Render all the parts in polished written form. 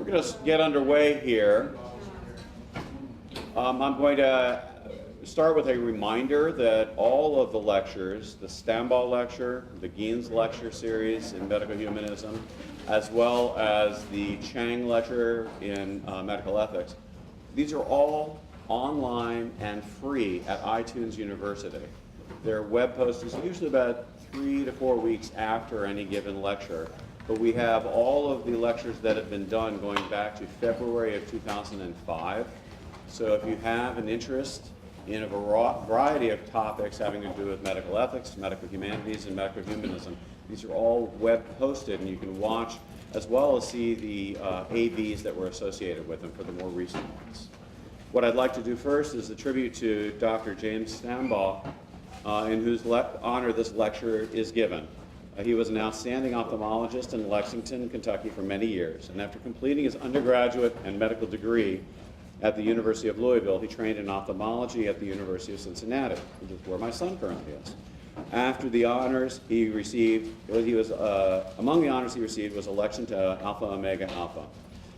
going to get underway here. I'm going to start with a reminder that all of the lectures, the Stambaugh lecture, the Gein's lecture series in medical humanism, as well as the Chang lecture in medical ethics, these are all online and free at iTunes University. Their web post is usually about 3 to 4 weeks after any given lecture. But we have all of the lectures that have been done going back to February of 2005. So if you have an interest in a variety of topics having to do with medical ethics, medical humanities, and medical humanism, these are all web posted, and you can watch as well as see the AVs that were associated with them for the more recent ones. What I'd like to do first is a tribute to Dr. James Stambaugh, in whose honor this lecture is given. He was an outstanding ophthalmologist in Lexington, Kentucky for many years, and after completing his undergraduate and medical degree at the University of Louisville, he trained in ophthalmology at the University of Cincinnati, which is where my son currently is. After the honors he received, among the honors he received was election to Alpha Omega Alpha.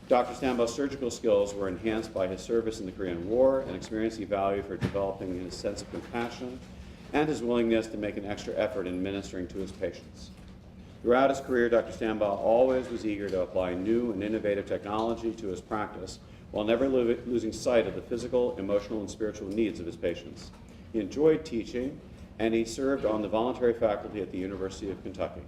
Dr. Stambaugh's surgical skills were enhanced by his service in the Korean War, an experience he valued for developing his sense of compassion and his willingness to make an extra effort in ministering to his patients. Throughout his career, Dr. Stambaugh always was eager to apply new and innovative technology to his practice, while never losing sight of the physical, emotional, and spiritual needs of his patients. He enjoyed teaching, and he served on the voluntary faculty at the University of Kentucky.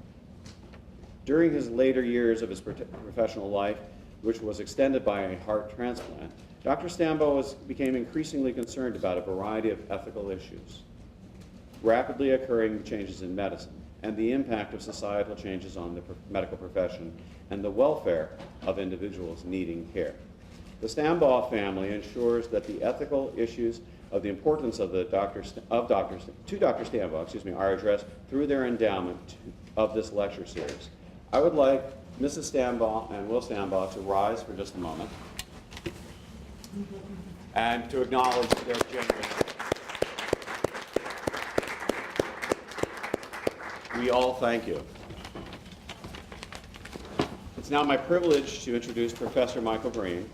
During his later years of his professional life, which was extended by a heart transplant, Dr. Stambaugh became increasingly concerned about a variety of ethical issues, rapidly occurring changes in medicine, and the impact of societal changes on the medical profession and the welfare of individuals needing care. The Stambaugh family ensures that the ethical issues of the importance of Dr. Stambaugh, are addressed through their endowment of this lecture series. I would like Mrs. Stambaugh and Will Stambaugh to rise for just a moment and to acknowledge their generous. We all thank you. It's now my privilege to introduce Professor Michael Green.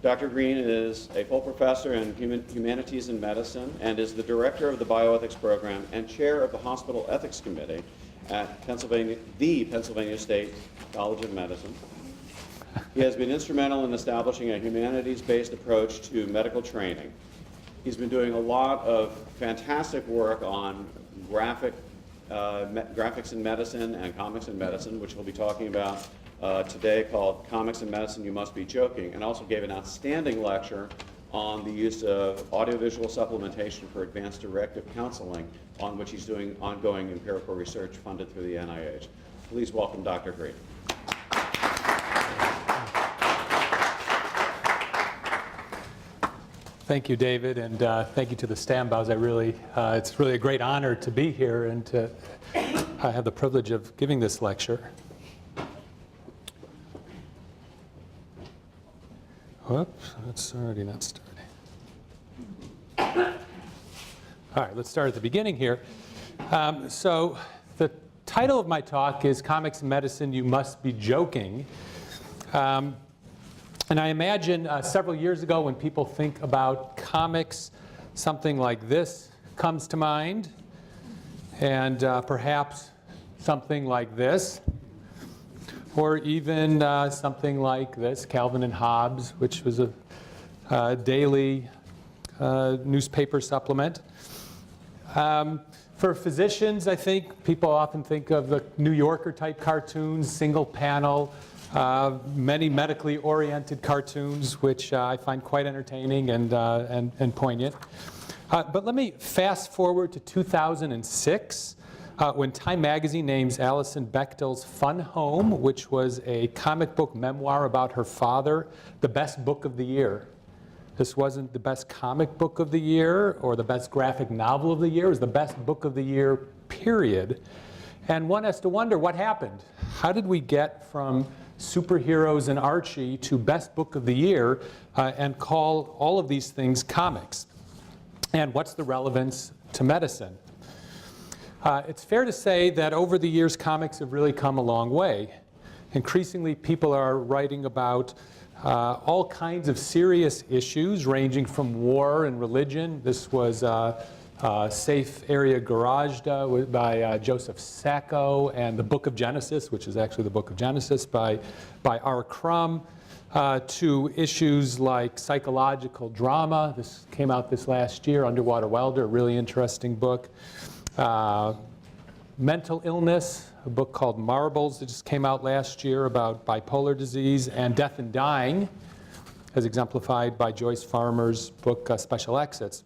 Dr. Green is a full professor in humanities and medicine and is the director of the Bioethics Program and chair of the Hospital Ethics Committee at the Pennsylvania State College of Medicine. He has been instrumental in establishing a humanities-based approach to medical training. He's been doing a lot of fantastic work on graphics in medicine and comics in medicine, which we'll be talking about today, called Comics in Medicine, You Must Be Joking, and also gave an outstanding lecture on the use of audiovisual supplementation for advanced directive counseling, on which he's doing ongoing empirical research funded through the NIH. Please welcome Dr. Green. Thank you, David, and thank you to the Stambaughs. It's really a great honor to be here and to have the privilege of giving this lecture. Whoops, that's already not starting. All right, let's start at the beginning here. So the title of my talk is Comics in Medicine, You Must Be Joking. And I imagine several years ago when people think about comics, something like this comes to mind, and perhaps something like this, or even something like this, Calvin and Hobbes, which was a daily newspaper supplement. For physicians, I think, people often think of the New Yorker type cartoons, single panel, many medically oriented cartoons, which I find quite entertaining and poignant. But let me fast forward to 2006, when Time magazine names Alison Bechdel's Fun Home, which was a comic book memoir about her father, the best book of the year. This wasn't the best comic book of the year or the best graphic novel of the year. It was the best book of the year, period. And one has to wonder what happened. How did we get from superheroes and Archie to best book of the year and call all of these things comics? And what's the relevance to medicine? It's fair to say that over the years, comics have really come a long way. increasingly people are writing about all kinds of serious issues ranging from war and religion. This was Safe Area Garagda by Joseph Sacco, and the Book of Genesis, which is actually the Book of Genesis by R. Crumb, to issues like psychological drama. This came out this last year, Underwater Welder, a really interesting book. Mental illness, a book called Marbles that just came out last year about bipolar disease, and Death and Dying, as exemplified by Joyce Farmer's book, Special Exits.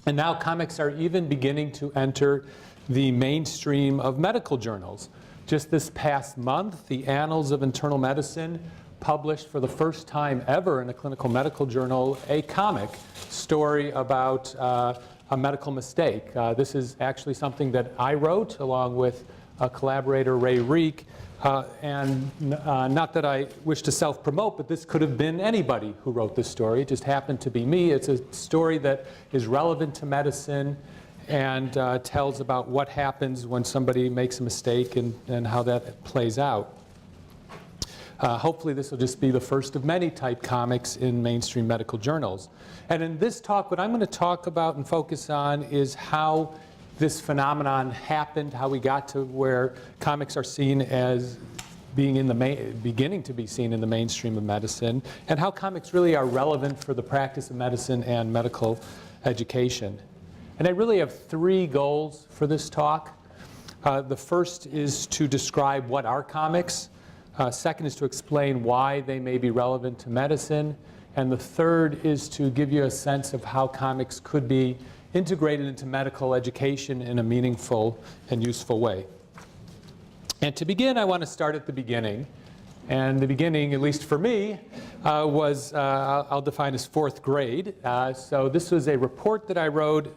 And now comics are even beginning to enter the mainstream of medical journals. Just this past month, the Annals of Internal Medicine published for the first time ever in a clinical medical journal a comic story about a medical mistake. This is actually something that I wrote along with a collaborator, Ray Reek. And not that I wish to self-promote, but this could have been anybody who wrote this story. It just happened to be me. It's a story that is relevant to medicine and tells about what happens when somebody makes a mistake and how that plays out. Hopefully this will just be the first of many type comics in mainstream medical journals. And in this talk, what I'm going to talk about and focus on is how this phenomenon happened, how we got to where comics are seen as being in the beginning to be seen in the mainstream of medicine, and how comics really are relevant for the practice of medicine and medical education. And I really have three goals for this talk. The first is to describe what are comics. Second is to explain why they may be relevant to medicine. And the third is to give you a sense of how comics could be integrated into medical education in a meaningful and useful way. And to begin, I want to start at the beginning. And the beginning, at least for me, was, I'll define as fourth grade. So this was a report that I wrote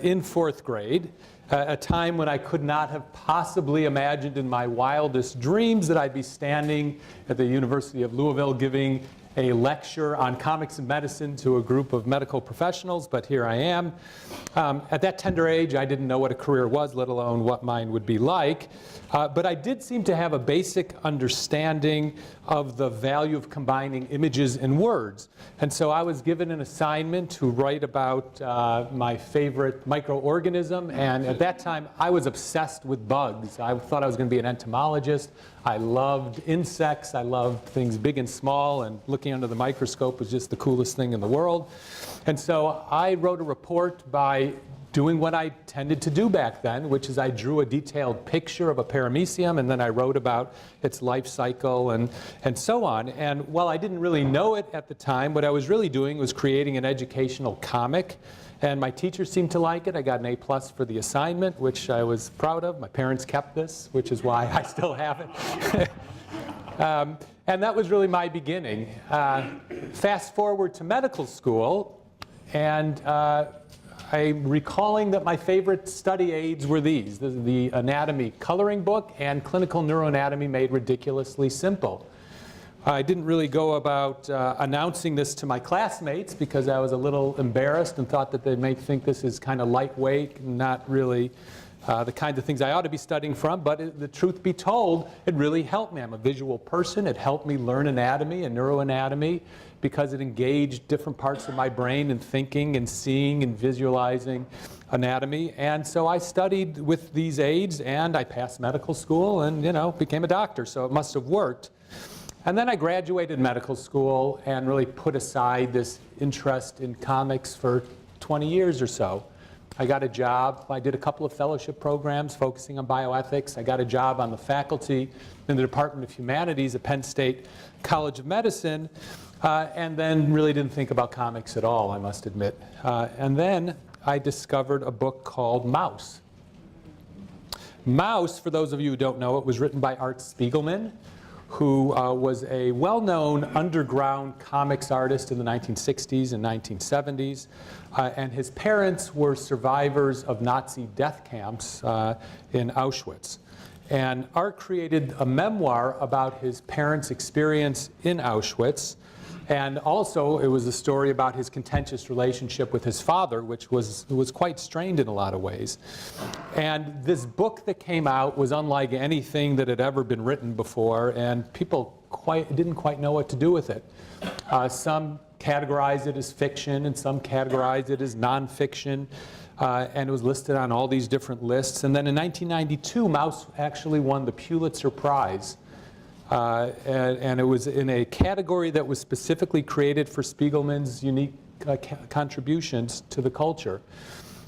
in fourth grade, a time when I could not have possibly imagined in my wildest dreams that I'd be standing at the University of Louisville giving a lecture on comics and medicine to a group of medical professionals, but here I am. At that tender age, I didn't know what a career was, let alone what mine would be like. But I did seem to have a basic understanding of the value of combining images and words. And so I was given an assignment to write about my favorite microorganism. And at that time, I was obsessed with bugs. I thought I was going to be an entomologist. I loved insects. I loved things big and small. And looking under the microscope was just the coolest thing in the world. And so I wrote a report by doing what I tended to do back then, which is I drew a detailed picture of a paramecium, and then I wrote about its life cycle and so on. And while I didn't really know it at the time, what I was really doing was creating an educational comic. And my teacher seemed to like it. I got an A+ for the assignment, which I was proud of. My parents kept this, which is why I still have it. And that was really my beginning. Fast forward to medical school, and I'm recalling that my favorite study aids were these, the anatomy coloring book and clinical neuroanatomy made ridiculously simple. I didn't really go about announcing this to my classmates because I was a little embarrassed and thought that they may think this is kind of lightweight and not really the kind of things I ought to be studying from, but the truth be told, it really helped me. I'm a visual person. It helped me learn anatomy and neuroanatomy because it engaged different parts of my brain in thinking and seeing and visualizing anatomy. And so I studied with these aids, and I passed medical school and, became a doctor, so it must have worked. And then I graduated medical school and really put aside this interest in comics for 20 years or so. I got a job. I did a couple of fellowship programs focusing on bioethics. I got a job on the faculty in the Department of Humanities at Penn State College of Medicine, and then really didn't think about comics at all, I must admit. And then I discovered a book called Mouse. Mouse, for those of you who don't know, it was written by Art Spiegelman, who was a well-known underground comics artist in the 1960s and 1970s. And his parents were survivors of Nazi death camps in Auschwitz. And Art created a memoir about his parents' experience in Auschwitz. And also, it was a story about his contentious relationship with his father, which was quite strained in a lot of ways. And this book that came out was unlike anything that had ever been written before, and people didn't quite know what to do with it. Some categorized it as fiction, and some categorized it as nonfiction. And it was listed on all these different lists. And then in 1992, Maus actually won the Pulitzer Prize. And it was in a category that was specifically created for Spiegelman's unique contributions to the culture.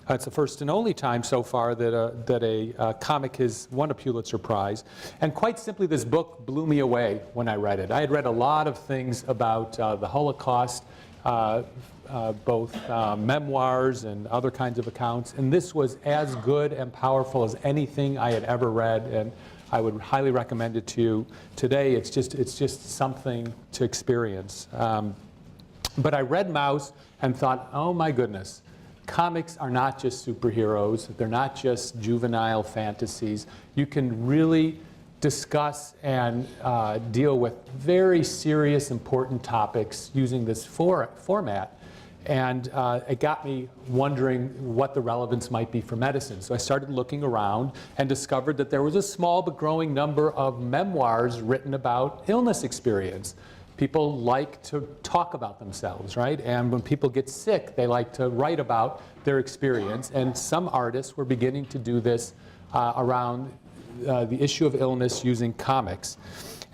It's the first and only time so far that a comic has won a Pulitzer Prize. And quite simply, this book blew me away when I read it. I had read a lot of things about the Holocaust, both memoirs and other kinds of accounts, and this was as good and powerful as anything I had ever read, and I would highly recommend it to you today. It's just something to experience. But I read Maus and thought, oh my goodness, comics are not just superheroes, they're not just juvenile fantasies. You can really discuss and deal with very serious, important topics using this format. And it got me wondering what the relevance might be for medicine. So I started looking around and discovered that there was a small but growing number of memoirs written about illness experience. People like to talk about themselves, right? And when people get sick, they like to write about their experience. And some artists were beginning to do this around the issue of illness using comics.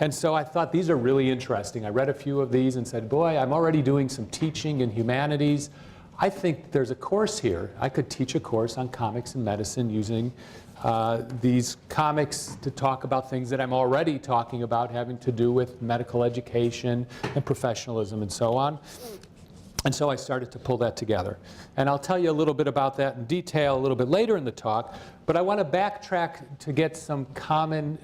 And so I thought these are really interesting. I read a few of these and said, boy, I'm already doing some teaching in humanities. I think there's a course here. I could teach a course on comics and medicine using these comics to talk about things that I'm already talking about, having to do with medical education and professionalism and so on. And so I started to pull that together. And I'll tell you a little bit about that in detail a little bit later in the talk, but I want to backtrack to get some common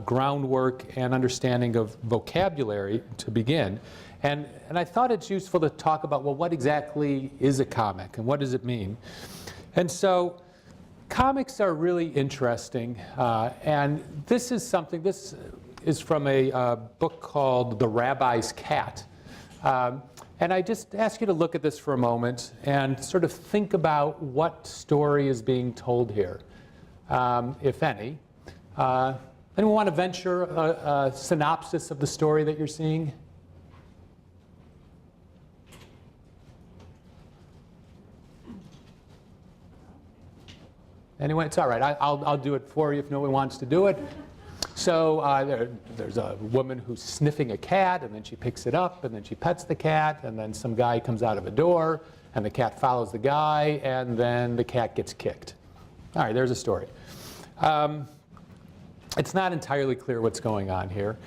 groundwork and understanding of vocabulary to begin. And I thought it's useful to talk about, well, what exactly is a comic and what does it mean? And so comics are really interesting. And this is from a book called The Rabbi's Cat. And I just ask you to look at this for a moment and sort of think about what story is being told here, if any. Anyone want to venture a synopsis of the story that you're seeing? Anyone? It's all right. I'll do it for you if no one wants to do it. So there's a woman who's sniffing a cat, and then she picks it up, and then she pets the cat, and then some guy comes out of a door, and the cat follows the guy, and then the cat gets kicked. All right, there's a story. It's not entirely clear what's going on here.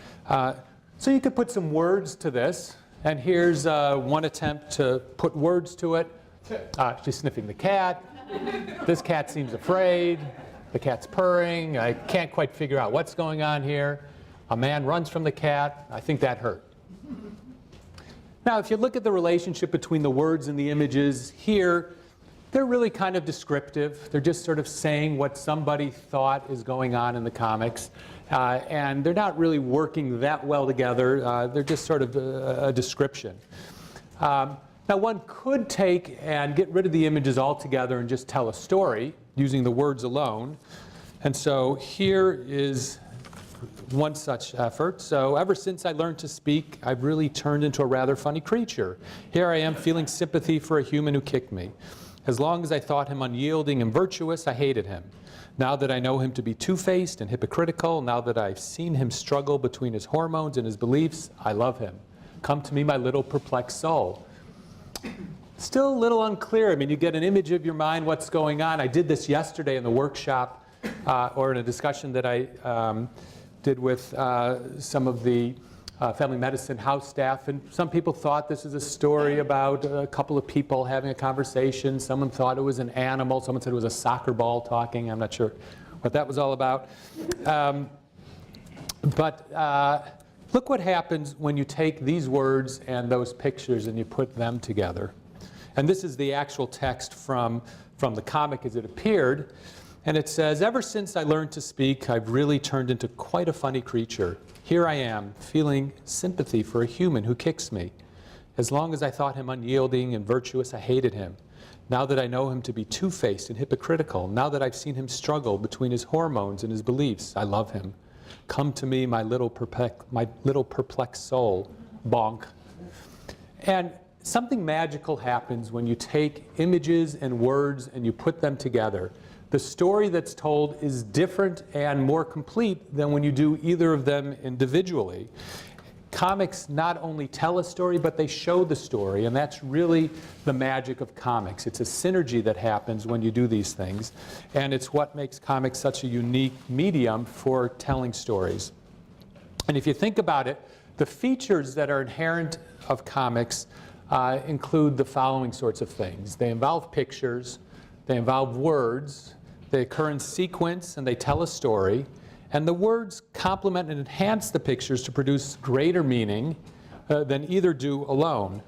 So you could put some words to this, and here's one attempt to put words to it. She's sniffing the cat. This cat seems afraid. The cat's purring. I can't quite figure out what's going on here. A man runs from the cat. I think that hurt. Now, if you look at the relationship between the words and the images here, they're really kind of descriptive. They're just sort of saying what somebody thought is going on in the comics. And they're not really working that well together. They're just sort of a description. Now, one could take and get rid of the images altogether and just tell a story using the words alone. And so here is one such effort. So ever since I learned to speak, I've really turned into a rather funny creature. Here I am feeling sympathy for a human who kicked me. As long as I thought him unyielding and virtuous, I hated him. Now that I know him to be two-faced and hypocritical, now that I've seen him struggle between his hormones and his beliefs, I love him. Come to me, my little perplexed soul. Still a little unclear. I mean, you get an image of your mind, what's going on. I did this yesterday in the workshop or in a discussion that I did with some of the family medicine house staff. And some people thought this is a story about a couple of people having a conversation. Someone thought it was an animal. Someone said it was a soccer ball talking. I'm not sure what that was all about. But look what happens when you take these words and those pictures and you put them together. And this is the actual text from the comic as it appeared. And it says, ever since I learned to speak, I've really turned into quite a funny creature. Here I am, feeling sympathy for a human who kicks me. As long as I thought him unyielding and virtuous, I hated him. Now that I know him to be two-faced and hypocritical, now that I've seen him struggle between his hormones and his beliefs, I love him. Come to me, my little perplexed soul, bonk. And something magical happens when you take images and words and you put them together. The story that's told is different and more complete than when you do either of them individually. Comics not only tell a story, but they show the story, and that's really the magic of comics. It's a synergy that happens when you do these things, and it's what makes comics such a unique medium for telling stories. And if you think about it, the features that are inherent of comics include the following sorts of things. They involve pictures, they involve words, they occur in sequence, and they tell a story. And the words complement and enhance the pictures to produce greater meaning than either do alone.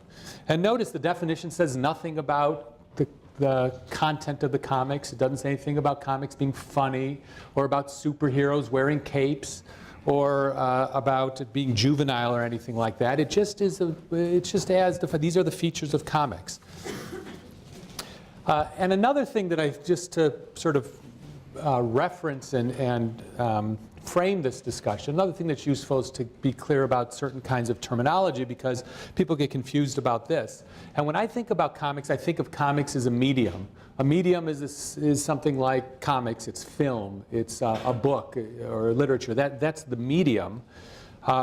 And notice the definition says nothing about the content of the comics. It doesn't say anything about comics being funny or about superheroes wearing capes or about it being juvenile or anything like that. It just is. These are the features of comics. And another thing that just to sort of reference and frame this discussion, another thing that's useful is to be clear about certain kinds of terminology, because people get confused about this. And when I think about comics, I think of comics as a medium. A medium is something like comics. It's film. It's a book or literature. That's the medium.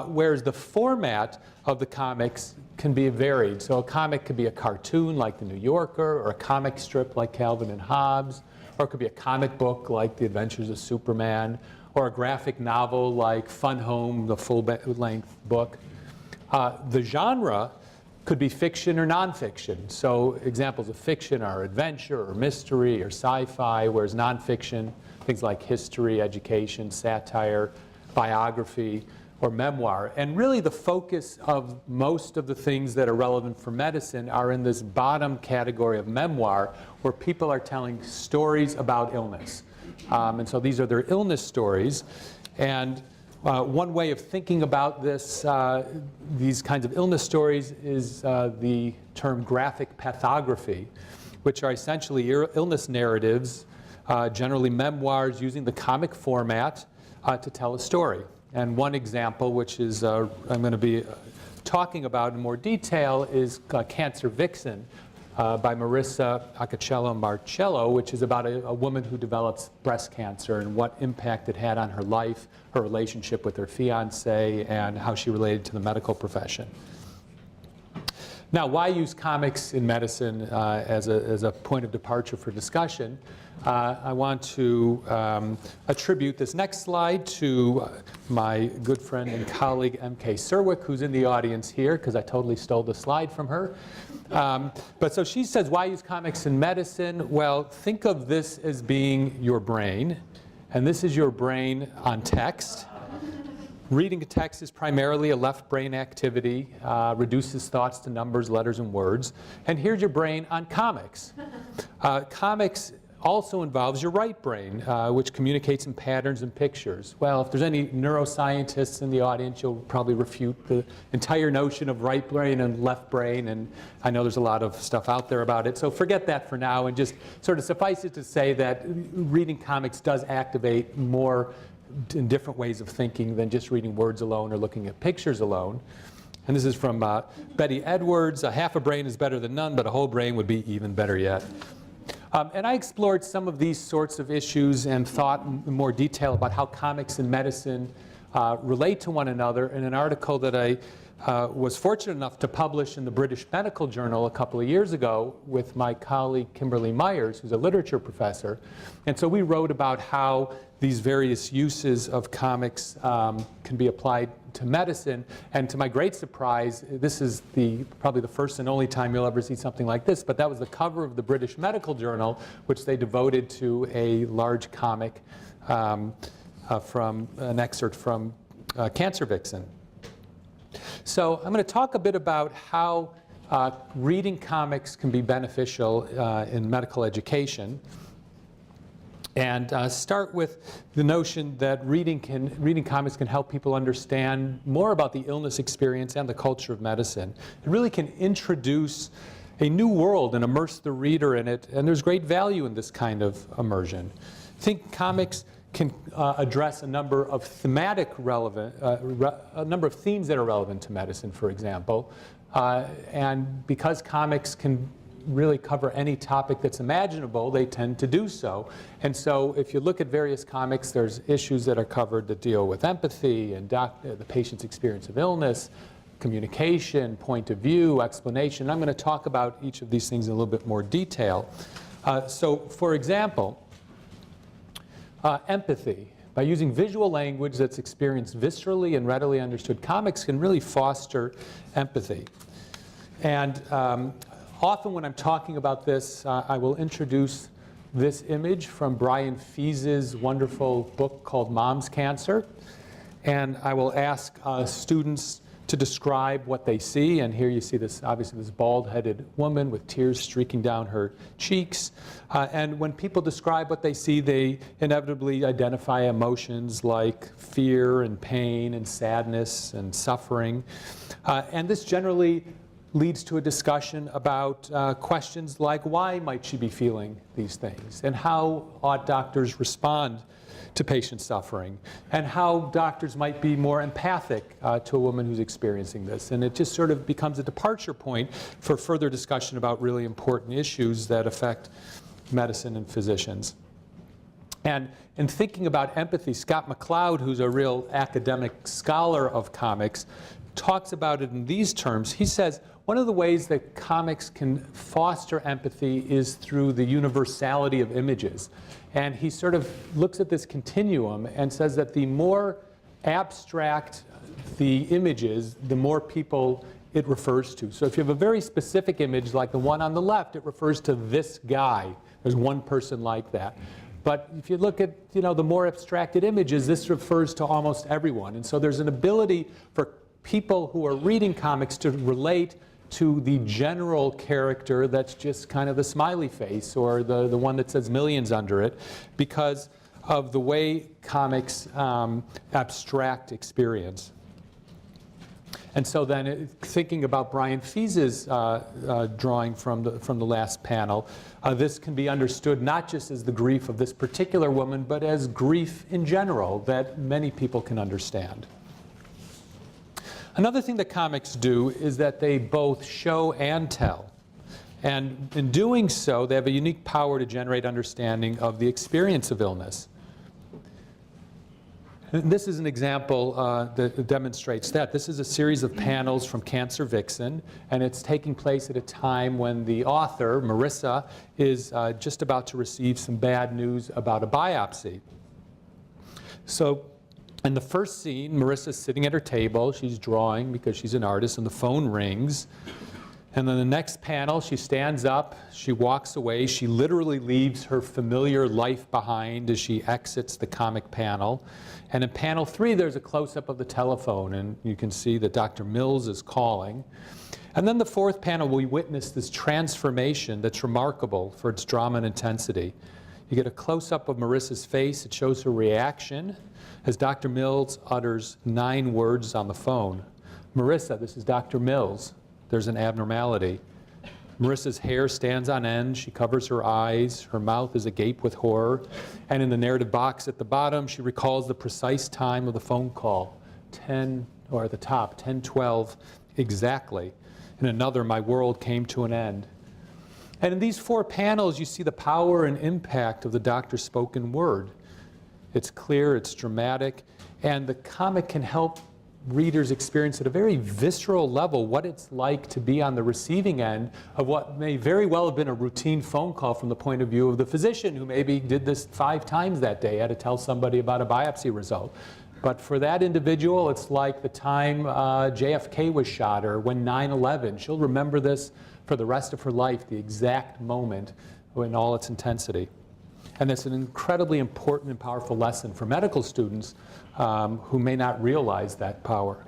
Whereas the format of the comics can be varied. So a comic could be a cartoon like The New Yorker, or a comic strip like Calvin and Hobbes, or it could be a comic book like The Adventures of Superman, or a graphic novel like Fun Home, the full-length book. The genre could be fiction or nonfiction. So examples of fiction are adventure or mystery or sci-fi, whereas nonfiction, things like history, education, satire, biography, or memoir. And really the focus of most of the things that are relevant for medicine are in this bottom category of memoir, where people are telling stories about illness. And so these are their illness stories. And one way of thinking about this, these kinds of illness stories, is the term graphic pathography, which are essentially illness narratives, generally memoirs using the comic format to tell a story. And one example, which is I'm going to be talking about in more detail, is Cancer Vixen by Marissa Accacello Marcello, which is about a woman who develops breast cancer and what impact it had on her life, her relationship with her fiance, and how she related to the medical profession. Now, why use comics in medicine as a point of departure for discussion? I want to attribute this next slide to my good friend and colleague, M.K. Serwick, who's in the audience here, because I totally stole the slide from her. But so she says, why use comics in medicine? Well, think of this as being your brain, and this is your brain on text. Reading a text is primarily a left brain activity, reduces thoughts to numbers, letters, and words. And here's your brain on comics. Comics also involves your right brain, which communicates in patterns and pictures. Well, if there's any neuroscientists in the audience, you'll probably refute the entire notion of right brain and left brain, and I know there's a lot of stuff out there about it. So forget that for now, and just sort of suffice it to say that reading comics does activate more in different ways of thinking than just reading words alone or looking at pictures alone. And this is from Betty Edwards. Half a brain is better than none, but a whole brain would be even better yet. And I explored some of these sorts of issues and thought in more detail about how comics and medicine relate to one another in an article that I was fortunate enough to publish in the British Medical Journal a couple of years ago with my colleague Kimberly Myers, who's a literature professor. And so we wrote about how these various uses of comics can be applied to medicine. And to my great surprise, this is probably the first and only time you'll ever see something like this, but that was the cover of the British Medical Journal, which they devoted to a large comic from an excerpt from Cancer Vixen. So I'm going to talk a bit about how reading comics can be beneficial in medical education. and start with the notion that reading comics can help people understand more about the illness experience and the culture of medicine. It really can introduce a new world and immerse the reader in it, and there's great value in this kind of immersion. I think comics can address a number of thematic relevant, a number of themes that are relevant to medicine, for example. And because comics can really cover any topic that's imaginable, they tend to do so. And so if you look at various comics, there's issues that are covered that deal with empathy and the patient's experience of illness, communication, point of view, explanation. I'm going to talk about each of these things in a little bit more detail. So for example, empathy. By using visual language that's experienced viscerally and readily understood, comics can really foster empathy. And often when I'm talking about this, I will introduce this image from Brian Fee's wonderful book called Mom's Cancer. And I will ask students to describe what they see. And here you see this, obviously, this bald-headed woman with tears streaking down her cheeks. And when people describe what they see, they inevitably identify emotions like fear and pain and sadness and suffering. And this generally leads to a discussion about questions like, why might she be feeling these things? And how ought doctors respond to patient suffering? And how doctors might be more empathic to a woman who's experiencing this. And it just sort of becomes a departure point for further discussion about really important issues that affect medicine and physicians. And in thinking about empathy, Scott McCloud, who's a real academic scholar of comics, talks about it in these terms. He says, one of the ways that comics can foster empathy is through the universality of images. And he sort of looks at this continuum and says that the more abstract the images, the more people it refers to. So if you have a very specific image like the one on the left, it refers to this guy. There's one person like that. But if you look at, the more abstracted images, this refers to almost everyone. And so there's an ability for people who are reading comics to relate to the general character that's just kind of the smiley face or the one that says millions under it, because of the way comics abstract experience. And so then thinking about Brian Fee's drawing from the last panel, this can be understood not just as the grief of this particular woman, but as grief in general that many people can understand. Another thing that comics do is that they both show and tell. And in doing so, they have a unique power to generate understanding of the experience of illness. And this is an example that demonstrates that. This is a series of panels from Cancer Vixen, and it's taking place at a time when the author, Marissa, is just about to receive some bad news about a biopsy. So in the first scene, Marissa's sitting at her table. She's drawing because she's an artist, and the phone rings. And then the next panel, she stands up, she walks away, she literally leaves her familiar life behind as she exits the comic panel. And in panel 3, there's a close-up of the telephone, and you can see that Dr. Mills is calling. And then the 4th panel, we witness this transformation that's remarkable for its drama and intensity. You get a close-up of Marissa's face. It shows her reaction as Dr. Mills utters 9 words on the phone. Marissa, this is Dr. Mills. There's an abnormality. Marissa's hair stands on end. She covers her eyes. Her mouth is agape with horror. And in the narrative box at the bottom, she recalls the precise time of the phone call, 10, or at the top, 10:12 exactly. In another, my world came to an end. And in these 4 panels, you see the power and impact of the doctor's spoken word. It's clear, it's dramatic, and the comic can help readers experience at a very visceral level what it's like to be on the receiving end of what may very well have been a routine phone call from the point of view of the physician who maybe did this 5 times that day, had to tell somebody about a biopsy result. But for that individual, it's like the time JFK was shot or when 9/11. She'll remember this for the rest of her life, the exact moment in all its intensity. And it's an incredibly important and powerful lesson for medical students who may not realize that power.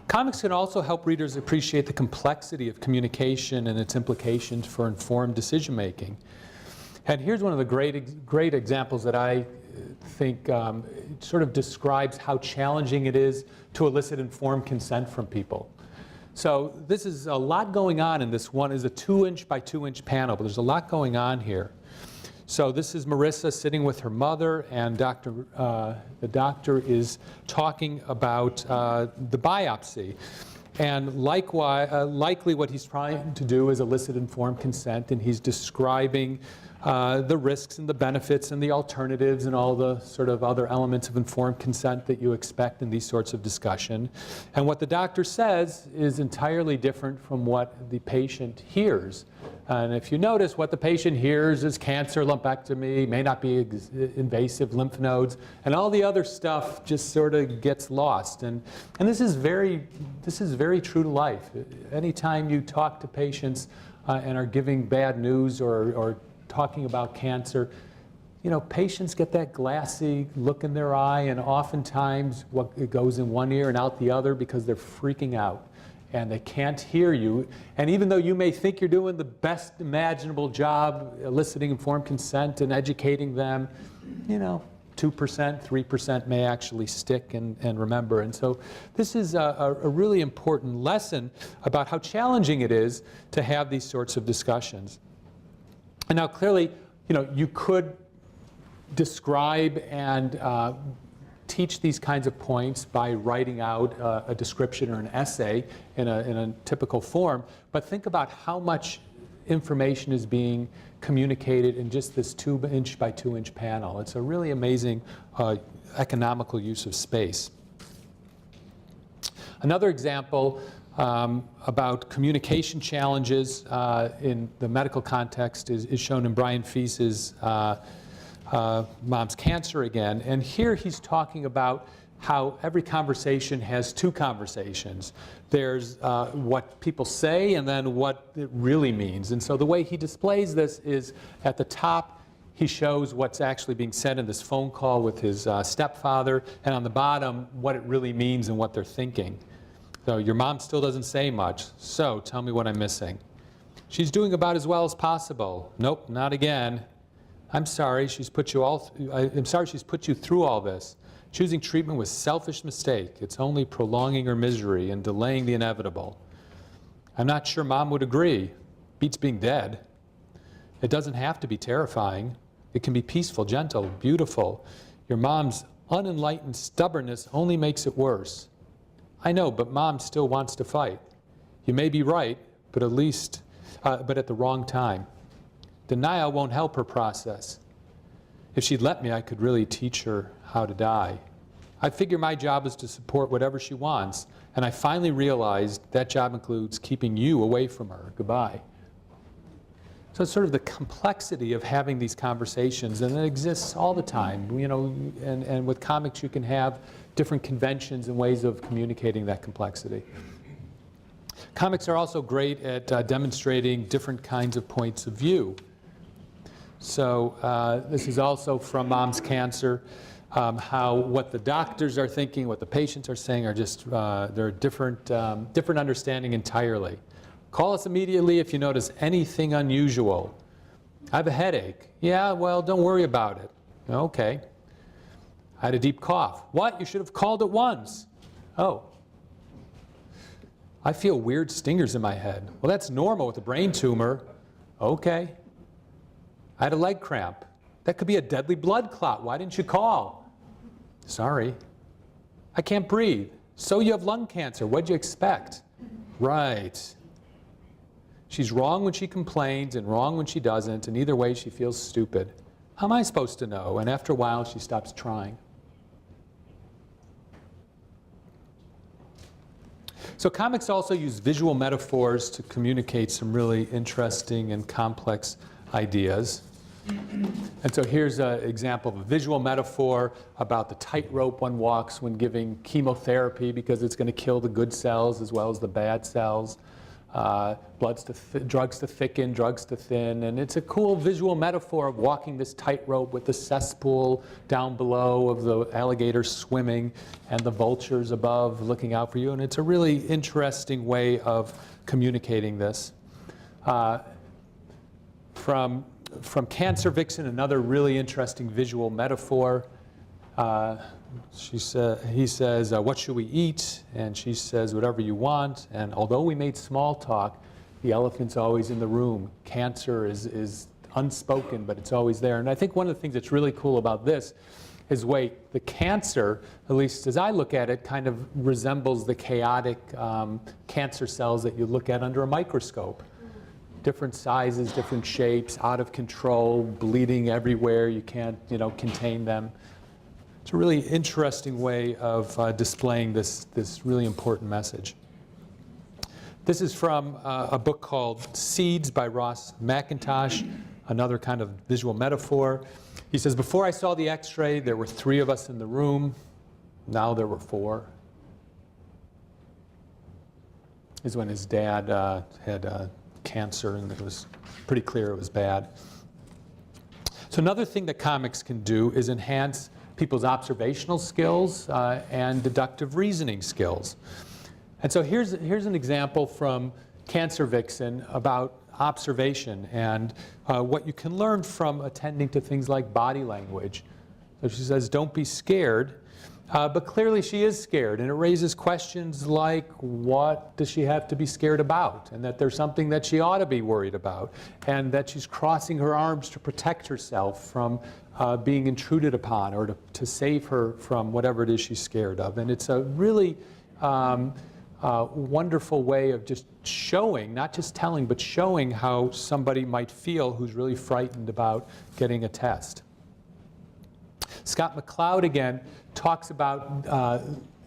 Comics can also help readers appreciate the complexity of communication and its implications for informed decision-making. And here's one of the great examples that I think sort of describes how challenging it is to elicit informed consent from people. So this is a lot going on in this one. Is a 2-inch by 2-inch panel, but there's a lot going on here. So this is Marissa sitting with her mother, and the doctor is talking about the biopsy. And likely what he's trying to do is elicit informed consent, and he's describing the risks and the benefits and the alternatives and all the sort of other elements of informed consent that you expect in these sorts of discussion. And what the doctor says is entirely different from what the patient hears. And if you notice, what the patient hears is cancer, lumpectomy, may not be invasive lymph nodes, and all the other stuff just sort of gets lost. And this is very true to life. Anytime you talk to patients and are giving bad news or talking about cancer, you know, patients get that glassy look in their eye, and oftentimes it goes in one ear and out the other because they're freaking out and they can't hear you. And even though you may think you're doing the best imaginable job eliciting informed consent and educating them, you know, 2%, 3% may actually stick and remember. And so this is a really important lesson about how challenging it is to have these sorts of discussions. And now clearly, you know, you could describe and teach these kinds of points by writing out a description or an essay in a typical form, but think about how much information is being communicated in just this 2-inch by 2-inch panel. It's a really amazing economical use of space. Another example about communication challenges in the medical context is shown in Brian Fease's Mom's Cancer again. And here he's talking about how every conversation has two conversations. There's what people say and then what it really means. And so the way he displays this is at the top, he shows what's actually being said in this phone call with his stepfather, and on the bottom, what it really means and what they're thinking. So your mom still doesn't say much, so tell me what I'm missing. She's doing about as well as possible. Nope, not again. I'm sorry she's put you through all this. Choosing treatment was a selfish mistake. It's only prolonging her misery and delaying the inevitable. I'm not sure Mom would agree. Beats being dead. It doesn't have to be terrifying. It can be peaceful, gentle, beautiful. Your mom's unenlightened stubbornness only makes it worse. I know, but Mom still wants to fight. You may be right, but at the wrong time. Denial won't help her process. If she'd let me, I could really teach her how to die. I figure my job is to support whatever she wants, and I finally realized that job includes keeping you away from her. Goodbye. So it's sort of the complexity of having these conversations, and it exists all the time. You know, and with comics you can have different conventions and ways of communicating that complexity. Comics are also great at demonstrating different kinds of points of view. So this is also from Mom's Cancer, how what the doctors are thinking, what the patients are saying are just, they're different understanding entirely. Call us immediately if you notice anything unusual. I have a headache. Yeah, well, don't worry about it. Okay. I had a deep cough. What? You should have called at once. Oh. I feel weird stingers in my head. Well, that's normal with a brain tumor. Okay. I had a leg cramp. That could be a deadly blood clot. Why didn't you call? Sorry. I can't breathe. So you have lung cancer. What'd you expect? Right. She's wrong when she complains and wrong when she doesn't, and either way she feels stupid. How am I supposed to know? And after a while she stops trying. So comics also use visual metaphors to communicate some really interesting and complex ideas. And so here's an example of a visual metaphor about the tightrope one walks when giving chemotherapy, because it's going to kill the good cells as well as the bad cells. Drugs to thicken, drugs to thin. And it's a cool visual metaphor of walking this tightrope with the cesspool down below of the alligators swimming and the vultures above looking out for you. And it's a really interesting way of communicating this. From from Cancer Vixen, another really interesting visual metaphor. He says, what should we eat? And she says, whatever you want. And although we made small talk, the elephant's always in the room. Cancer is unspoken, but it's always there. And I think one of the things that's really cool about this is, wait, the cancer, at least as I look at it, kind of resembles the chaotic cancer cells that you look at under a microscope. Different sizes, different shapes, out of control, bleeding everywhere. You can't, contain them. It's a really interesting way of displaying this really important message. This is from a book called Seeds by Ross McIntosh, another kind of visual metaphor. He says, before I saw the x-ray, there were 3 of us in the room. Now there were 4. This is when his dad had cancer, and it was pretty clear it was bad. So another thing that comics can do is enhance people's observational skills and deductive reasoning skills. And so here's an example from Cancer Vixen about observation and what you can learn from attending to things like body language. So she says, don't be scared. But clearly she is scared, and it raises questions like, what does she have to be scared about? And that there's something that she ought to be worried about, and that she's crossing her arms to protect herself from being intruded upon, or to save her from whatever it is she's scared of. And it's a really wonderful way of just showing, not just telling, but showing how somebody might feel who's really frightened about getting a test. Scott McCloud, again, talks about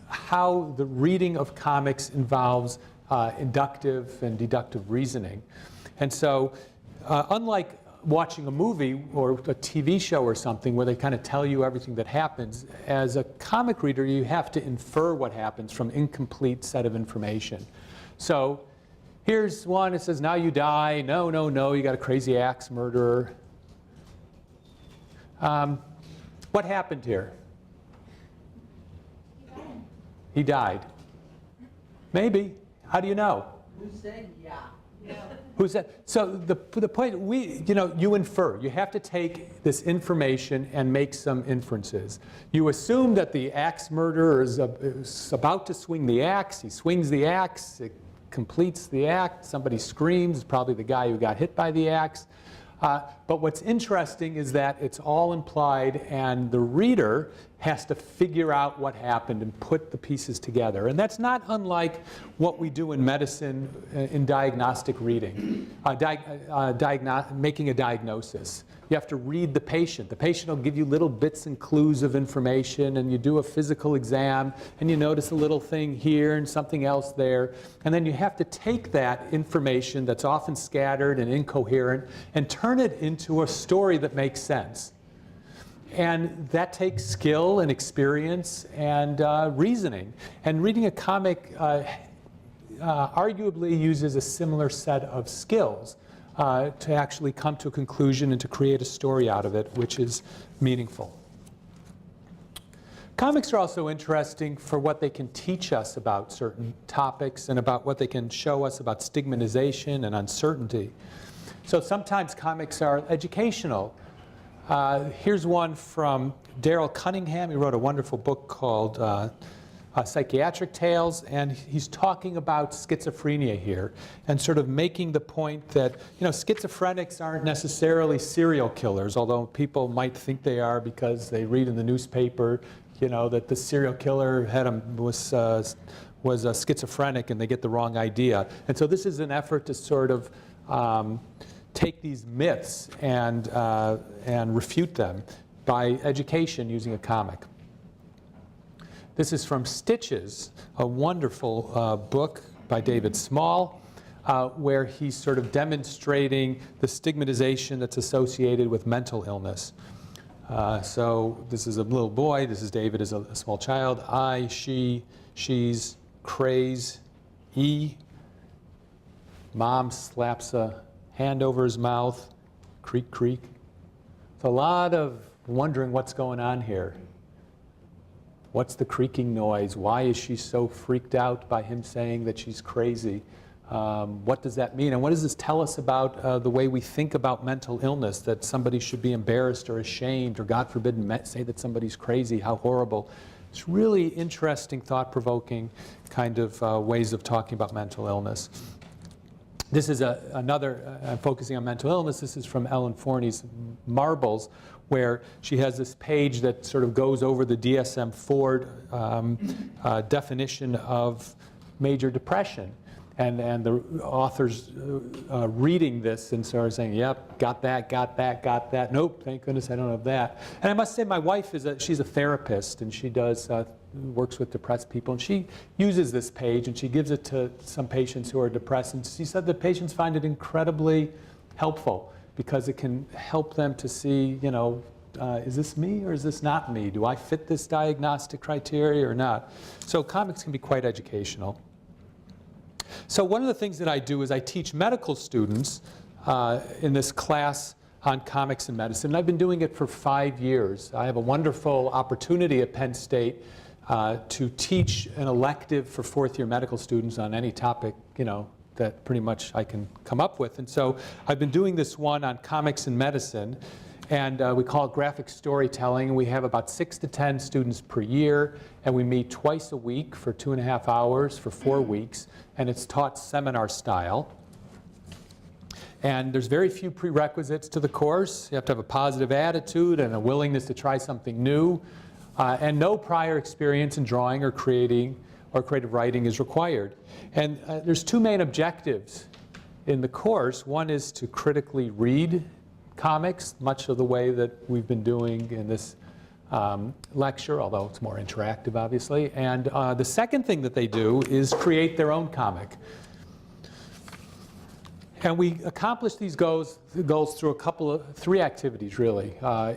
how the reading of comics involves inductive and deductive reasoning. And so, unlike watching a movie or a TV show or something where they kind of tell you everything that happens, as a comic reader, you have to infer what happens from incomplete set of information. So here's one, it says, now you die. No, no, no, you got a crazy axe murderer. What happened here? He died. Maybe. How do you know? Who said yeah? Who said? So the point, you infer. You have to take this information and make some inferences. You assume that the axe murderer is about to swing the axe. He swings the axe. It completes the act. Somebody screams. Probably the guy who got hit by the axe. But what's interesting is that it's all implied, and the reader has to figure out what happened and put the pieces together. And that's not unlike what we do in medicine in diagnostic reading, making a diagnosis. You have to read the patient. The patient will give you little bits and clues of information, and you do a physical exam, and you notice a little thing here and something else there. And then you have to take that information that's often scattered and incoherent and turn it into a story that makes sense. And that takes skill and experience and reasoning. And reading a comic arguably uses a similar set of skills to actually come to a conclusion and to create a story out of it, which is meaningful. Comics are also interesting for what they can teach us about certain topics and about what they can show us about stigmatization and uncertainty. So sometimes comics are educational. Here's one from Daryl Cunningham. He wrote a wonderful book called Psychiatric Tales, and he's talking about schizophrenia here and sort of making the point that schizophrenics aren't necessarily serial killers, although people might think they are because they read in the newspaper that the serial killer was schizophrenic, and they get the wrong idea. And so this is an effort to sort of take these myths and refute them by education using a comic. This is from Stitches, a wonderful book by David Small, where he's sort of demonstrating the stigmatization that's associated with mental illness. So this is a little boy. This is David as a small child. I, she, she's, craze, Mom slaps a hand over his mouth, creak, creak. It's a lot of wondering what's going on here. What's the creaking noise? Why is she so freaked out by him saying that she's crazy? What does that mean? And what does this tell us about the way we think about mental illness, that somebody should be embarrassed or ashamed or, God forbid, say that somebody's crazy, how horrible. It's really interesting, thought-provoking kind of ways of talking about mental illness. This is another, focusing on mental illness, this is from Ellen Forney's Marbles, where she has this page that sort of goes over the DSM-4 definition of major depression. And the author's reading this and sort of saying, yep, got that. Nope, thank goodness I don't have that. And I must say my wife she's a therapist, and she does works with depressed people, and she uses this page and she gives it to some patients who are depressed, and she said the patients find it incredibly helpful because it can help them to see, you know, is this me or is this not me? Do I fit this diagnostic criteria or not? So comics can be quite educational. So one of the things that I do is I teach medical students in this class on comics and medicine. And I've been doing it for 5 years. I have a wonderful opportunity at Penn State to teach an elective for fourth-year medical students on any topic, you know, that pretty much I can come up with. And so I've been doing this one on comics and medicine. And we call it graphic storytelling. We have about 6 to 10 students per year, and we meet twice a week for 2.5 hours for 4 weeks, and it's taught seminar style. And there's very few prerequisites to the course. You have to have a positive attitude and a willingness to try something new, and no prior experience in drawing or creating or creative writing is required. And there's 2 main objectives in the course. One is to critically read comics, much of the way that we've been doing in this lecture, although it's more interactive, obviously. And the second thing that they do is create their own comic. And we accomplish these goals through 3 activities, really.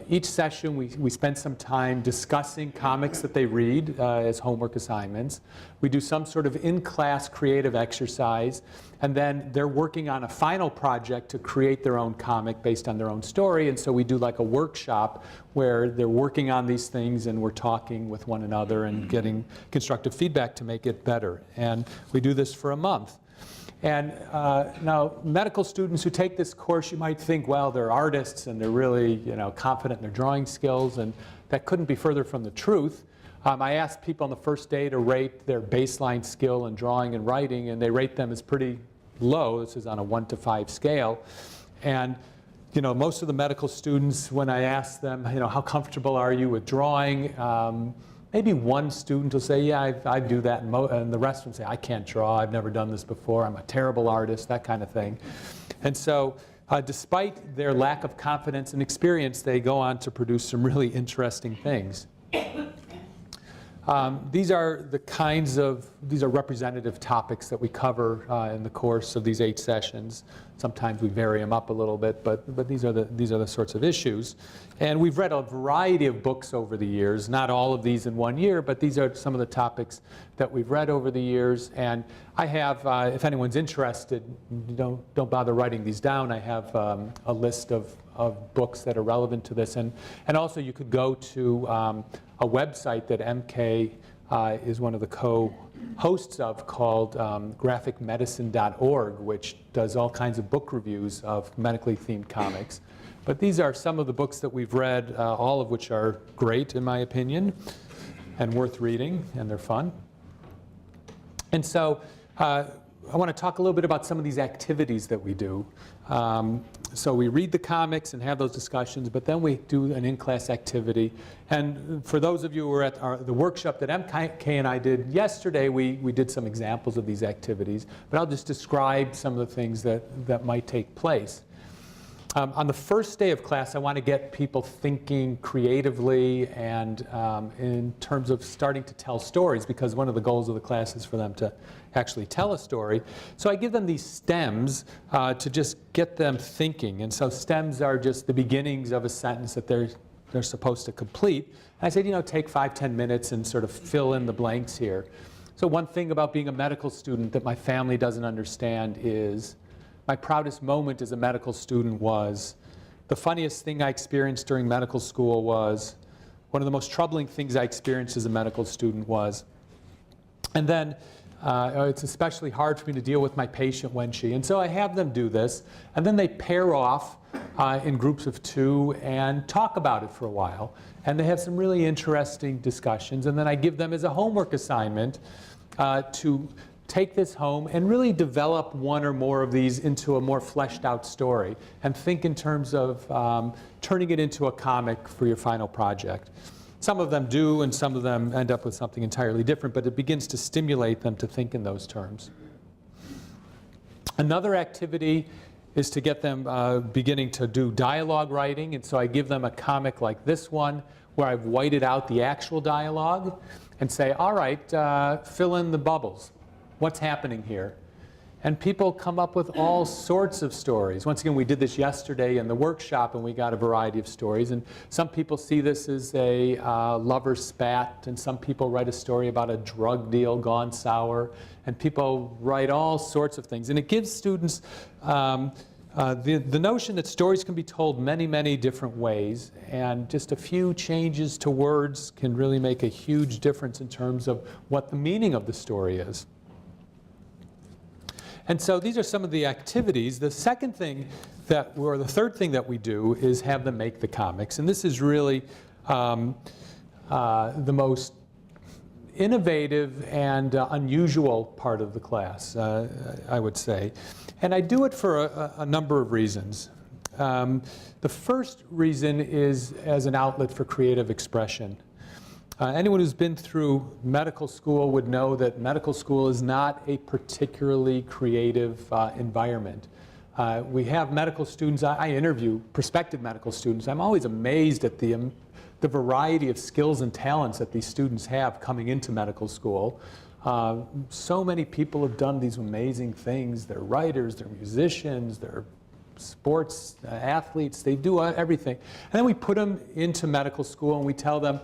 Each session, we spend some time discussing comics that they read as homework assignments. We do some sort of in-class creative exercise, and then they're working on a final project to create their own comic based on their own story. And so we do like a workshop where they're working on these things, and we're talking with one another and getting constructive feedback to make it better. And we do this for a month. And now, medical students who take this course, you might think, well, they're artists and they're really, you know, confident in their drawing skills, and that couldn't be further from the truth. I asked people on the first day to rate their baseline skill in drawing and writing, and they rate them as pretty low. This is on a 1 to 5 scale. And you know, most of the medical students, when I ask them, you know, how comfortable are you with drawing? Maybe one student will say, yeah, I do that, and the rest will say, I can't draw, I've never done this before, I'm a terrible artist, that kind of thing. And so despite their lack of confidence and experience, they go on to produce some really interesting things. These are representative topics that we cover in the course of these 8 sessions. Sometimes we vary them up a little bit, but these are the sorts of issues. And we've read a variety of books over the years, not all of these in 1 year, but these are some of the topics that we've read over the years. And I have, if anyone's interested, don't bother writing these down. I have a list of books that are relevant to this. And also you could go to a website that MK is one of the co-hosts of called graphicmedicine.org, which does all kinds of book reviews of medically themed comics. But these are some of the books that we've read, all of which are great in my opinion and worth reading, and they're fun. And so I want to talk a little bit about some of these activities that we do. So we read the comics and have those discussions, but then we do an in-class activity. And for those of you who were at the workshop that MK and I did yesterday, we did some examples of these activities, but I'll just describe some of the things that might take place. On the first day of class, I want to get people thinking creatively and in terms of starting to tell stories, because one of the goals of the class is for them to actually tell a story. So I give them these stems to just get them thinking. And so stems are just the beginnings of a sentence that they're supposed to complete. And I said, you know, take 5-10 minutes and sort of fill in the blanks here. So one thing about being a medical student that my family doesn't understand is my proudest moment as a medical student was, the funniest thing I experienced during medical school was, one of the most troubling things I experienced as a medical student was. And then It's especially hard for me to deal with my patient when she. And so I have them do this, and then they pair off in groups of 2 and talk about it for a while. And they have some really interesting discussions. And then I give them as a homework assignment to take this home and really develop one or more of these into a more fleshed out story and think in terms of turning it into a comic for your final project. Some of them do, and some of them end up with something entirely different, but it begins to stimulate them to think in those terms. Another activity is to get them beginning to do dialogue writing, and so I give them a comic like this one where I've whited out the actual dialogue and say, all right, fill in the bubbles. What's happening here? And people come up with all sorts of stories. Once again, we did this yesterday in the workshop, and we got a variety of stories. And some people see this as a lover spat, and some people write a story about a drug deal gone sour, and people write all sorts of things. And it gives students the notion that stories can be told many, many different ways, and just a few changes to words can really make a huge difference in terms of what the meaning of the story is. And so these are some of the activities. The second thing or the third thing that we do is have them make the comics. And this is really the most innovative and unusual part of the class, I would say. And I do it for a number of reasons. The first reason is as an outlet for creative expression. Anyone who's been through medical school would know that medical school is not a particularly creative environment. We have medical students. I interview prospective medical students. I'm always amazed at the variety of skills and talents that these students have coming into medical school. So many people have done these amazing things. They're writers, they're musicians, they're sports athletes. They do everything. And then we put them into medical school and we tell them,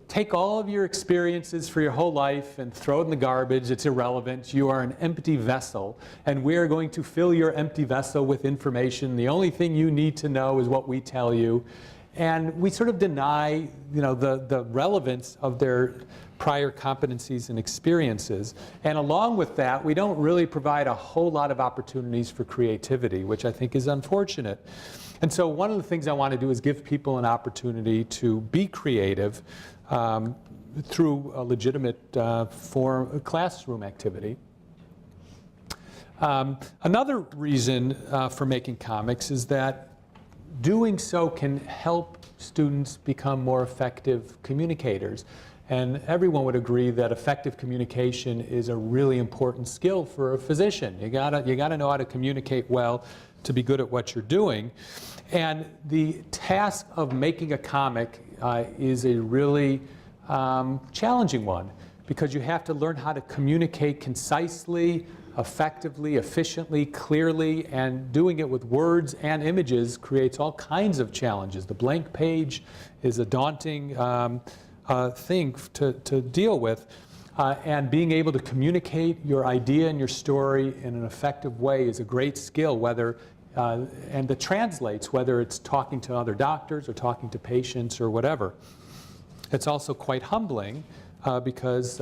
take all of your experiences for your whole life and throw it in the garbage. It's irrelevant. You are an empty vessel, and we are going to fill your empty vessel with information. The only thing you need to know is what we tell you. And we sort of deny, the relevance of their prior competencies and experiences. And along with that, we don't really provide a whole lot of opportunities for creativity, which I think is unfortunate. And so one of the things I want to do is give people an opportunity to be creative through a legitimate classroom activity. Another reason for making comics is that doing so can help students become more effective communicators. And everyone would agree that effective communication is a really important skill for a physician. You gotta know how to communicate well to be good at what you're doing. And the task of making a comic is a really challenging one, because you have to learn how to communicate concisely, effectively, efficiently, clearly, and doing it with words and images creates all kinds of challenges. The blank page is a daunting thing to deal with. And being able to communicate your idea and your story in an effective way is a great skill, and that translates, whether it's talking to other doctors or talking to patients or whatever. It's also quite humbling because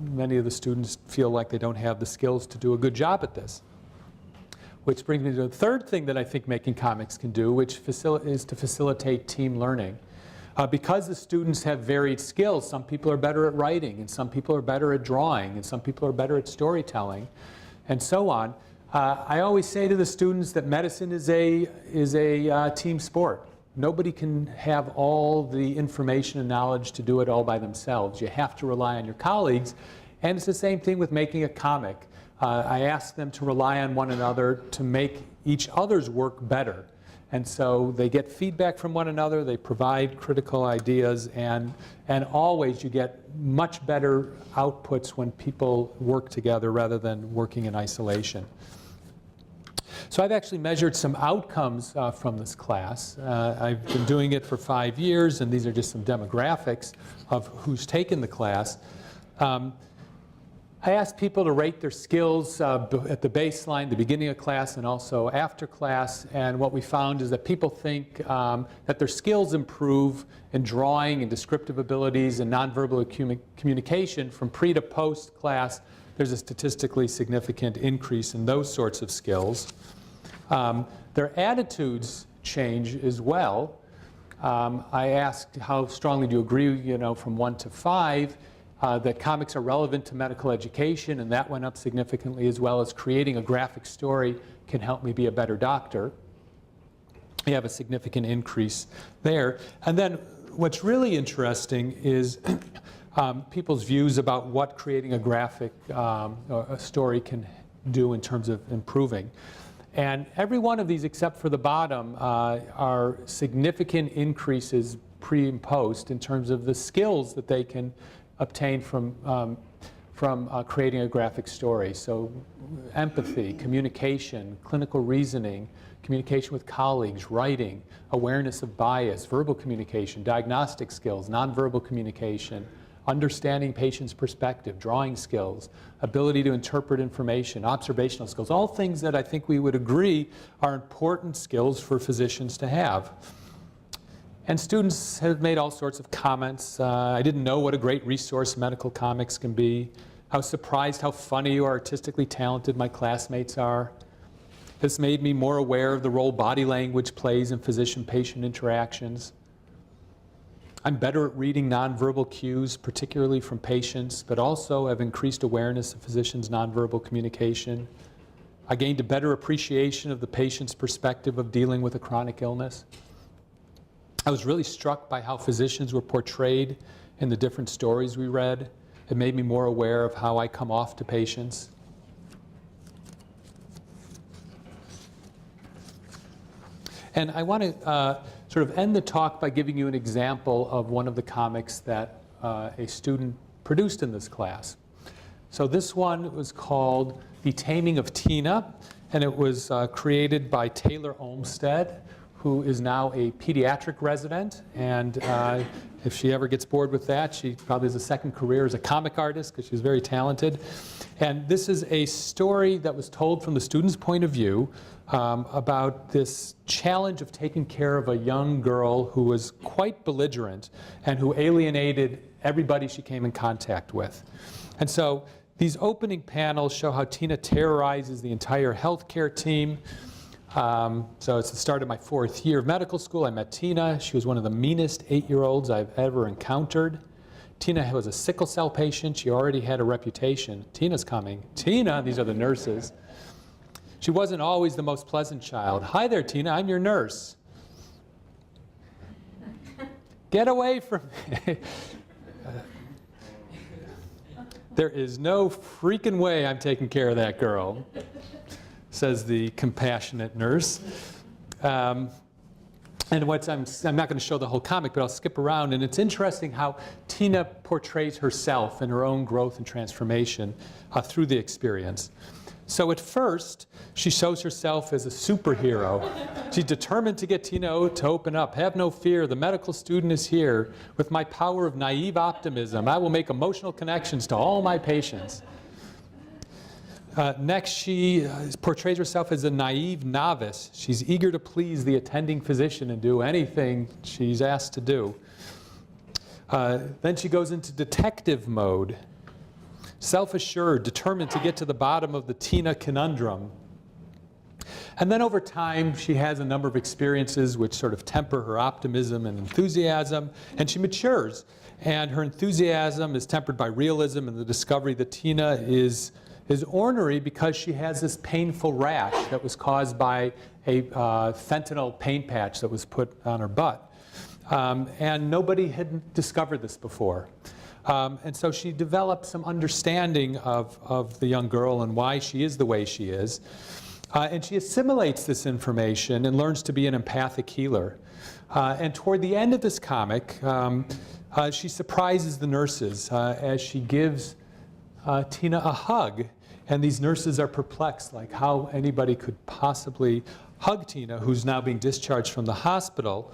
many of the students feel like they don't have the skills to do a good job at this. Which brings me to the third thing that I think making comics can do, which is to facilitate team learning. Because the students have varied skills, some people are better at writing, and some people are better at drawing, and some people are better at storytelling, and so on. I always say to the students that medicine is a team sport. Nobody can have all the information and knowledge to do it all by themselves. You have to rely on your colleagues, and it's the same thing with making a comic. I ask them to rely on one another to make each other's work better. And so they get feedback from one another, they provide critical ideas, and always you get much better outputs when people work together rather than working in isolation. So I've actually measured some outcomes from this class. I've been doing it for 5 years, and these are just some demographics of who's taken the class. I asked people to rate their skills at the baseline, the beginning of class, and also after class. And what we found is that people think that their skills improve in drawing and descriptive abilities and nonverbal communication from pre to post class there's a statistically significant increase in those sorts of skills. Their attitudes change as well. I asked how strongly do you agree, from 1 to 5, that comics are relevant to medical education, and that went up significantly, as well as creating a graphic story can help me be a better doctor. You have a significant increase there. And then what's really interesting is people's views about what creating a graphic a story can do in terms of improving. And every one of these, except for the bottom, are significant increases pre and post in terms of the skills that they can obtain from creating a graphic story. So empathy, communication, clinical reasoning, communication with colleagues, writing, awareness of bias, verbal communication, diagnostic skills, nonverbal communication, understanding patients' perspective, drawing skills, ability to interpret information, observational skills, all things that I think we would agree are important skills for physicians to have. And students have made all sorts of comments. I didn't know what a great resource medical comics can be. I was surprised how funny or artistically talented my classmates are. This made me more aware of the role body language plays in physician-patient interactions. I'm better at reading nonverbal cues, particularly from patients, but also have increased awareness of physicians' nonverbal communication. I gained a better appreciation of the patient's perspective of dealing with a chronic illness. I was really struck by how physicians were portrayed in the different stories we read. It made me more aware of how I come off to patients. And I want to sort of end the talk by giving you an example of one of the comics that a student produced in this class. So this one was called The Taming of Tina, and it was created by Taylor Olmstead, who is now a pediatric resident. And if she ever gets bored with that, she probably has a second career as a comic artist, because she's very talented. And this is a story that was told from the student's point of view about this challenge of taking care of a young girl who was quite belligerent and who alienated everybody she came in contact with. And so these opening panels show how Tina terrorizes the entire healthcare team. So it's the start of my 4th year of medical school. I met Tina. She was one of the meanest 8-year-olds I've ever encountered. Tina was a sickle cell patient. She already had a reputation. Tina's coming. Tina, these are the nurses. She wasn't always the most pleasant child. Hi there, Tina, I'm your nurse. Get away from me. There is no freaking way I'm taking care of that girl, says the compassionate nurse. And I'm not going to show the whole comic, but I'll skip around. And it's interesting how Tina portrays herself and her own growth and transformation through the experience. So at first, she shows herself as a superhero. She's determined to get Tina to open up. Have no fear, the medical student is here. With my power of naive optimism, I will make emotional connections to all my patients. Next, she portrays herself as a naive novice. She's eager to please the attending physician and do anything she's asked to do. Then she goes into detective mode. Self-assured, determined to get to the bottom of the Tina conundrum. And then over time, she has a number of experiences which sort of temper her optimism and enthusiasm, and she matures. And her enthusiasm is tempered by realism and the discovery that Tina is ornery because she has this painful rash that was caused by a fentanyl pain patch that was put on her butt. And nobody had discovered this before. And so she developed some understanding of the young girl and why she is the way she is. And she assimilates this information and learns to be an empathic healer. And toward the end of this comic, she surprises the nurses as she gives Tina a hug. And these nurses are perplexed, like how anybody could possibly hug Tina, who's now being discharged from the hospital.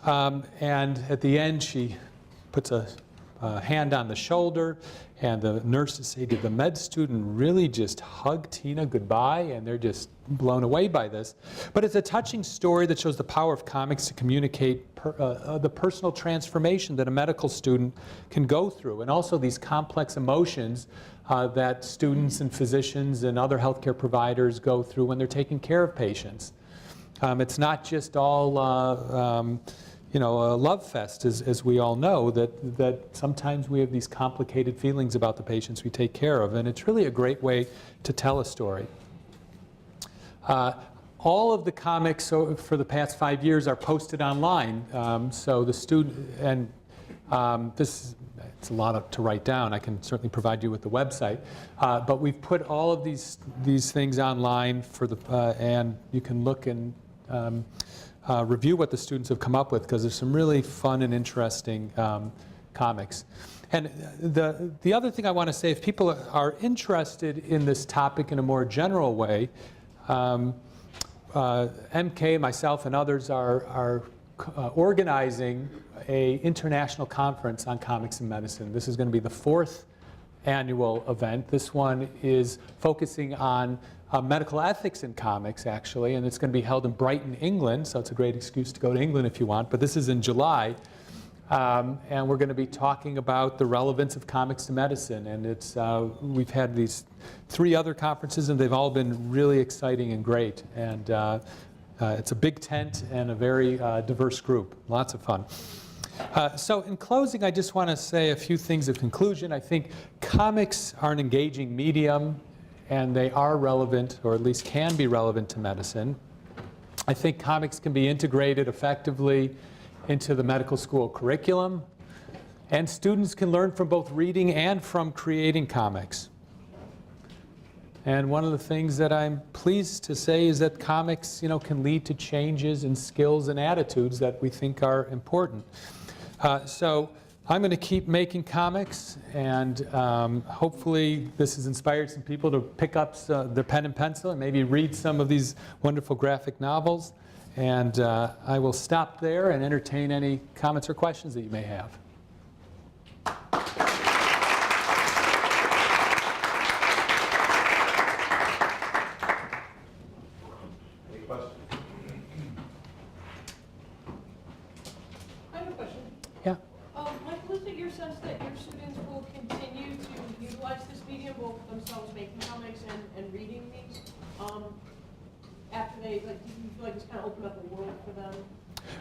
And at the end, she puts a hand on the shoulder, and the nurses say, did the med student really just hug Tina goodbye? And they're just blown away by this. But it's a touching story that shows the power of comics to communicate the personal transformation that a medical student can go through, and also these complex emotions that students and physicians and other healthcare providers go through when they're taking care of patients. It's not just all a love fest, as we all know, that sometimes we have these complicated feelings about the patients we take care of, and it's really a great way to tell a story. All of the comics for the past 5 years are posted online, so the student, and it's a lot to write down. I can certainly provide you with the website, but we've put all of these things online for and you can look and review what the students have come up with, because there's some really fun and interesting comics. And the other thing I want to say, if people are interested in this topic in a more general way, MK, myself, and others are organizing an international conference on comics in medicine. This is going to be the 4th annual event. This one is focusing on medical ethics in comics, actually, and it's going to be held in Brighton, England, so it's a great excuse to go to England if you want, but this is in July. And we're going to be talking about the relevance of comics to medicine, and we've had these 3 other conferences, and they've all been really exciting and great, and it's a big tent and a very diverse group. Lots of fun. So in closing, I just want to say a few things of conclusion. I think comics are an engaging medium, and they are relevant, or at least can be relevant, to medicine. I think comics can be integrated effectively into the medical school curriculum, and students can learn from both reading and from creating comics. And one of the things that I'm pleased to say is that comics, can lead to changes in skills and attitudes that we think are important. So I'm going to keep making comics, and hopefully this has inspired some people to pick up their pen and pencil and maybe read some of these wonderful graphic novels. And I will stop there and entertain any comments or questions that you may have. Any questions? I have a question. Yeah. Michael, is it your sense that your students will continue to utilize this medium, both themselves making comics and reading these, after they, do you feel like it's kind of opened up a world for them?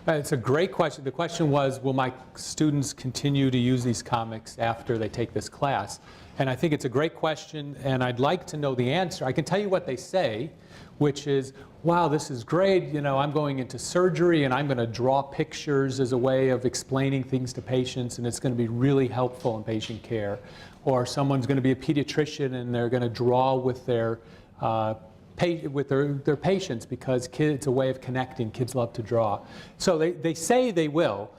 It's a great question. The question was, will my students continue to use these comics after they take this class? And I think it's a great question, and I'd like to know the answer. I can tell you what they say, which is, wow, this is great. I'm going into surgery, and I'm going to draw pictures as a way of explaining things to patients, and it's going to be really helpful in patient care. Or someone's going to be a pediatrician, and they're going to draw with their patients, because it's a way of connecting. Kids love to draw. So they say they will.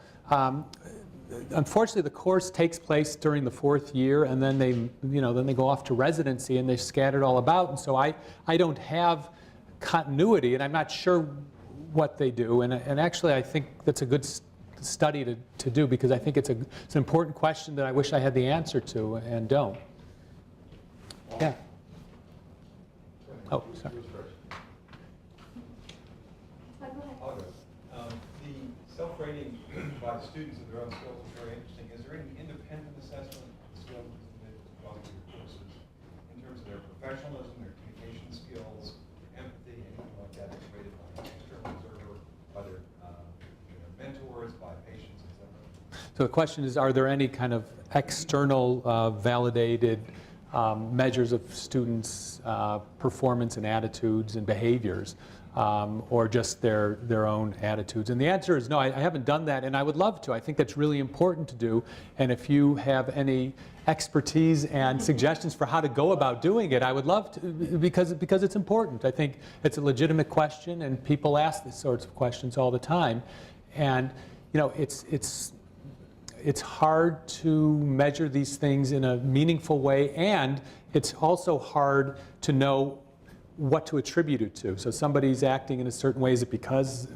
Unfortunately, the course takes place during the 4th year, and then they go off to residency, and they're scattered all about. And so I don't have continuity, and I'm not sure what they do. And actually, I think that's a good study to do, because I think it's an important question that I wish I had the answer to and don't. Yeah. Oh, sorry. The self-rating by students of their own skills is very interesting. Is there any independent assessment of the skills that they've gone through your courses in terms of their professionalism, their communication skills, empathy, anything like that, that's rated by an external observer, by their mentors, by patients, etc.? So the question is, are there any kind of external validated measures of students' performance and attitudes and behaviors, or just their own attitudes? And the answer is no, I haven't done that, and I would love to. I think that's really important to do, and if you have any expertise and suggestions for how to go about doing it, I would love to, because it's important. I think it's a legitimate question, and people ask these sorts of questions all the time. And it's hard to measure these things in a meaningful way, and it's also hard to know what to attribute it to. So somebody's acting in a certain way. Is it because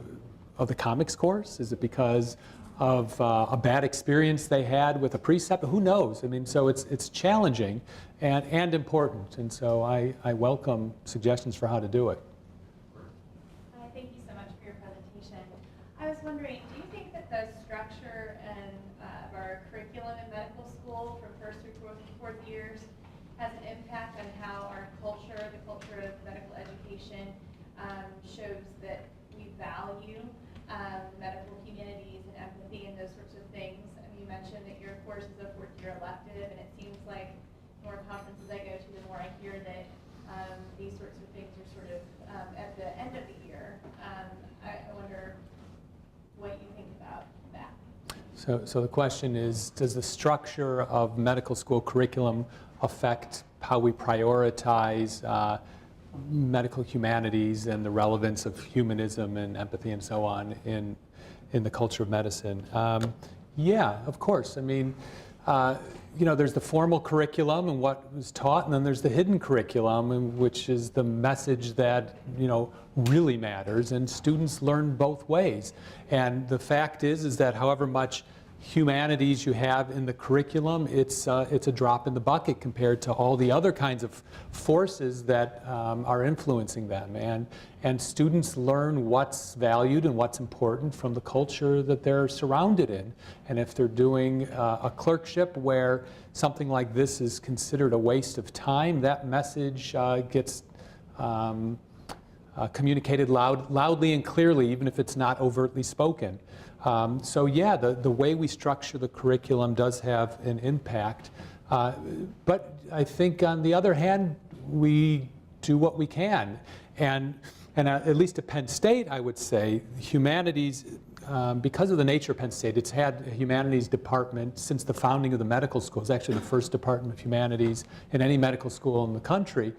of the comics course? Is it because a bad experience they had with a precept. Who knows? I mean, so it's challenging and important. And so I welcome suggestions for how to do it. Thank you so much for your presentation. I was wondering, do you think that the structure of our curriculum in medical school from first through fourth years has an impact on how our culture, the culture of medical education, shows that we value medical humanities and empathy and those sorts of things? I mean, you mentioned that your course is a fourth-year elective, and it seems like the more conferences I go to, the more I hear that these sorts of things are sort of at the end of the year. I wonder what you think about that. So the question is, does the structure of medical school curriculum affect how we prioritize medical humanities and the relevance of humanism and empathy and so on in the culture of medicine? Yeah, of course. I mean, you know, there's the formal curriculum and what was taught, and then there's the hidden curriculum, which is the message that, you know, really matters, and students learn both ways. And the fact is that however much humanities you have in the curriculum, it's a drop in the bucket compared to all the other kinds of forces that are influencing them. And students learn what's valued and what's important from the culture that they're surrounded in. And if they're doing a clerkship where something like this is considered a waste of time, that message gets communicated loudly and clearly, even if it's not overtly spoken. So yeah, the way we structure the curriculum does have an impact. But I think on the other hand, we do what we can. And at least at Penn State, I would say, humanities, because of the nature of Penn State, it's had a humanities department since the founding of the medical school. It's actually the first department of humanities in any medical school in the country.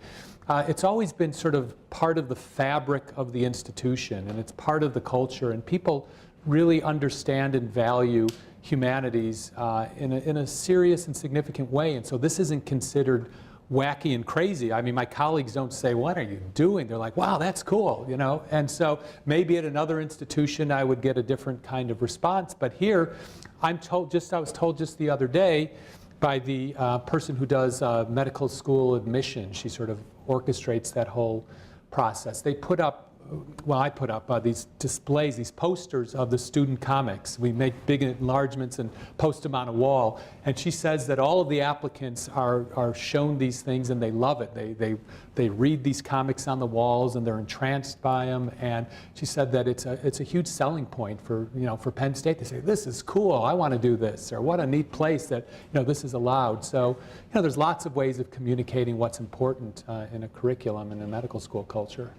It's always been sort of part of the fabric of the institution, and it's part of the culture, and people really understand and value humanities in a serious and significant way. And so this isn't considered wacky and crazy. I mean, my colleagues don't say, "What are you doing?" They're like, "Wow, that's cool," you know. And so maybe at another institution I would get a different kind of response. But here, I was told just the other day by the person who does medical school admission. She sort of orchestrates that whole process. They put up, well, I put up these displays, these posters of the student comics. We make big enlargements and post them on a wall. And she says that all of the applicants are shown these things and they love it. They read these comics on the walls and they're entranced by them. And she said that it's a huge selling point for Penn State. They say, "This is cool. I want to do this," or "What a neat place that this is allowed." So there's lots of ways of communicating what's important in a curriculum in a medical school culture.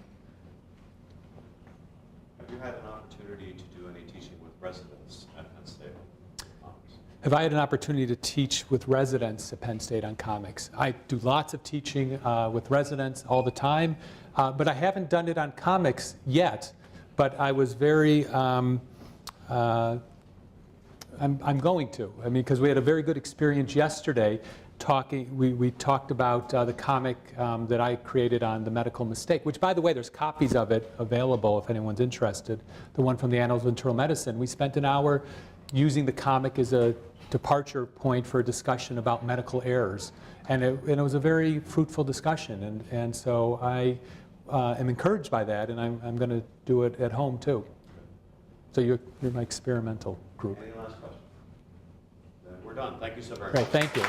Have you had an opportunity to do any teaching with residents at Penn State? Have I had an opportunity to teach with residents at Penn State on comics? I do lots of teaching with residents all the time, but I haven't done it on comics yet. But I was very, I'm going to. I mean, because we had a very good experience yesterday talking. We talked about the comic that I created on the medical mistake, which, by the way, there's copies of it available if anyone's interested. The one from the Annals of Internal Medicine. We spent an hour using the comic as a departure point for a discussion about medical errors. And it was a very fruitful discussion. And so I am encouraged by that, and I'm going to do it at home too. So you're my experimental group. Any last questions? Then we're done. Thank you so very Great, much. thank you.